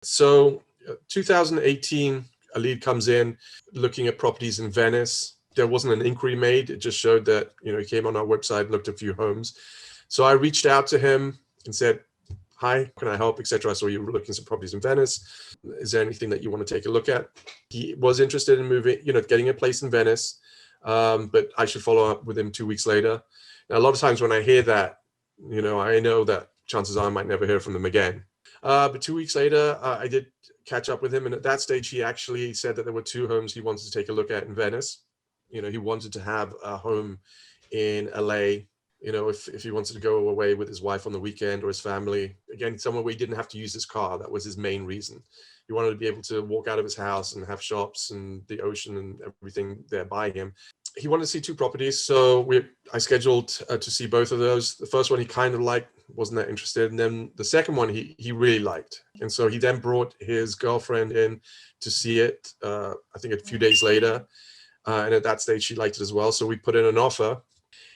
So 2018, a lead comes in looking at properties in Venice. There wasn't an inquiry made. It just showed that, he came on our website, looked at a few homes. So I reached out to him and said, hi, can I help, etc. I saw you were looking at some properties in Venice. Is there anything that you want to take a look at? He was interested in moving, getting a place in Venice, but I should follow up with him 2 weeks later. Now, a lot of times when I hear that, I know that chances are I might never hear from them again. But 2 weeks later, I did catch up with him. And at that stage, he actually said that there were two homes he wanted to take a look at in Venice. He wanted to have a home in LA, if he wanted to go away with his wife on the weekend or his family, again, somewhere where he didn't have to use his car. That was his main reason. He wanted to be able to walk out of his house and have shops and the ocean and everything there by him. He wanted to see two properties, so I scheduled to see both of those. The first one he kind of liked, wasn't that interested, and then the second one he really liked. And so he then brought his girlfriend in to see it, I think a few days later, and at that stage she liked it as well. So we put in an offer.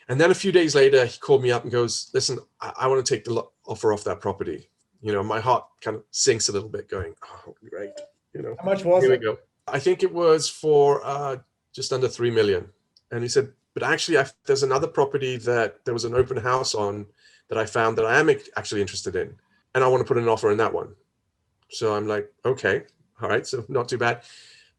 And then a few days later, he called me up and goes, listen, I want to take the offer off that property. My heart kind of sinks a little bit going, oh, great. How much was it? Here we go. I think it was for just under 3 million. And he said, but actually, there's another property that there was an open house on that I found that I am actually interested in. And I want to put an offer in that one. So I'm like, okay, all right, so not too bad.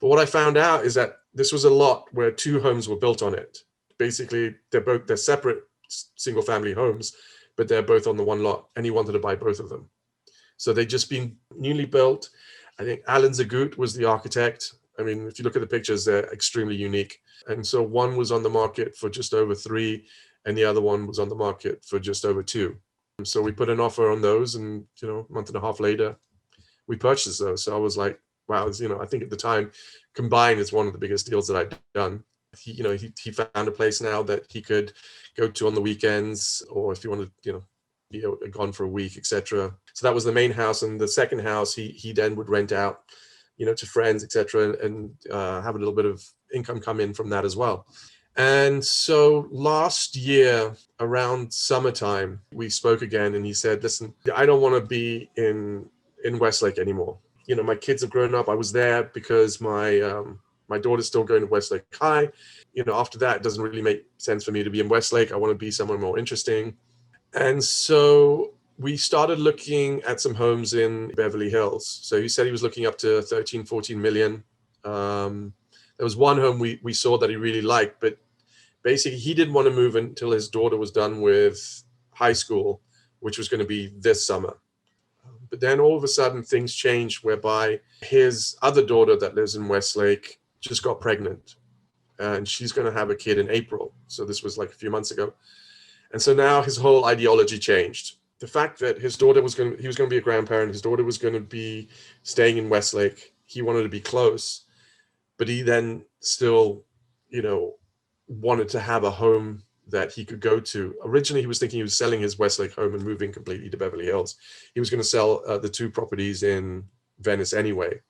But what I found out is that this was a lot where two homes were built on it. Basically, they're separate single family homes, but they're both on the one lot, and he wanted to buy both of them. So they'd just been newly built. I think Alan Zagut was the architect. I mean, if you look at the pictures, they're extremely unique. And so one was on the market for just over 3, and the other one was on the market for just over 2. So we put an offer on those, and a month and a half later, we purchased those. So I was like, wow, I think at the time, combined, it's one of the biggest deals that I'd done. He found a place now that he could go to on the weekends, or if he wanted, be gone for a week, etc. So that was the main house, and the second house he then would rent out, to friends, etc., and have a little bit of income come in from that as well. And so last year around summertime, we spoke again, and he said, "Listen, I don't want to be in Westlake anymore. My kids have grown up. I was there because my daughter's still going to Westlake High. After that, it doesn't really make sense for me to be in Westlake. I want to be somewhere more interesting." And so we started looking at some homes in Beverly Hills. So he said he was looking up to 13, 14 million. There was one home we saw that he really liked, but basically he didn't want to move until his daughter was done with high school, which was going to be this summer. But then all of a sudden things changed, whereby his other daughter that lives in Westlake just got pregnant, and she's going to have a kid in April. So this was like a few months ago. And so now his whole ideology changed. The fact that he was going to be a grandparent, his daughter was going to be staying in Westlake. He wanted to be close, but he then still, wanted to have a home that he could go to. Originally, he was thinking he was selling his Westlake home and moving completely to Beverly Hills. He was going to sell the two properties in Venice anyway.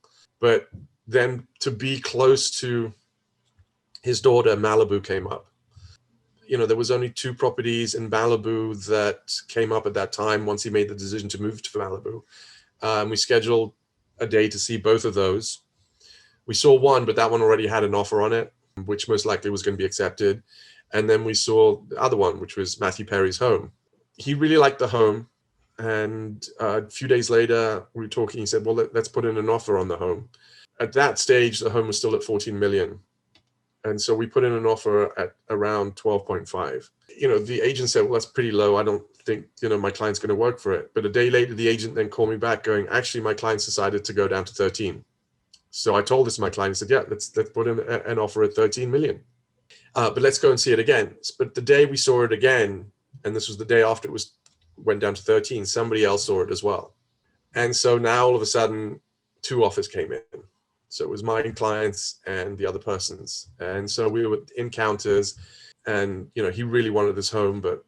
But then to be close to his daughter, Malibu came up. There was only 2 properties in Malibu that came up at that time once he made the decision to move to Malibu. We scheduled a day to see both of those. We saw one, but that one already had an offer on it, which most likely was going to be accepted. And then we saw the other one, which was Matthew Perry's home. He really liked the home. And a few days later, we were talking. He said, well, let's put in an offer on the home. At that stage, the home was still at 14 million. And so we put in an offer at around 12.5. The agent said, well, that's pretty low. I don't think, my client's going to work for it. But a day later, the agent then called me back going, actually, my client's decided to go down to 13. So I told this to my client. He said, yeah, let's put in an offer at 13 million. But let's go and see it again. But the day we saw it again, and this was the day after it went down to 13, somebody else saw it as well. And so now all of a sudden, 2 offers came in. So it was my clients and the other person's. And so we were in counters, and, he really wanted this home, but,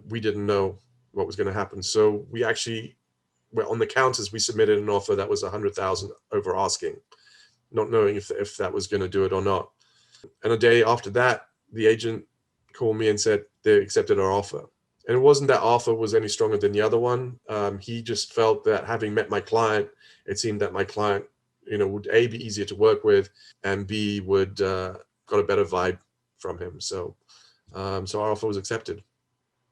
we didn't know what was going to happen. So we actually, on the counters, we submitted an offer that was 100,000 over asking, not knowing if that was going to do it or not. And a day after that, the agent called me and said they accepted our offer. And it wasn't that offer was any stronger than the other one. He just felt that having met my client it seemed that my client, would A, be easier to work with, and B, would got a better vibe from him. So our offer was accepted.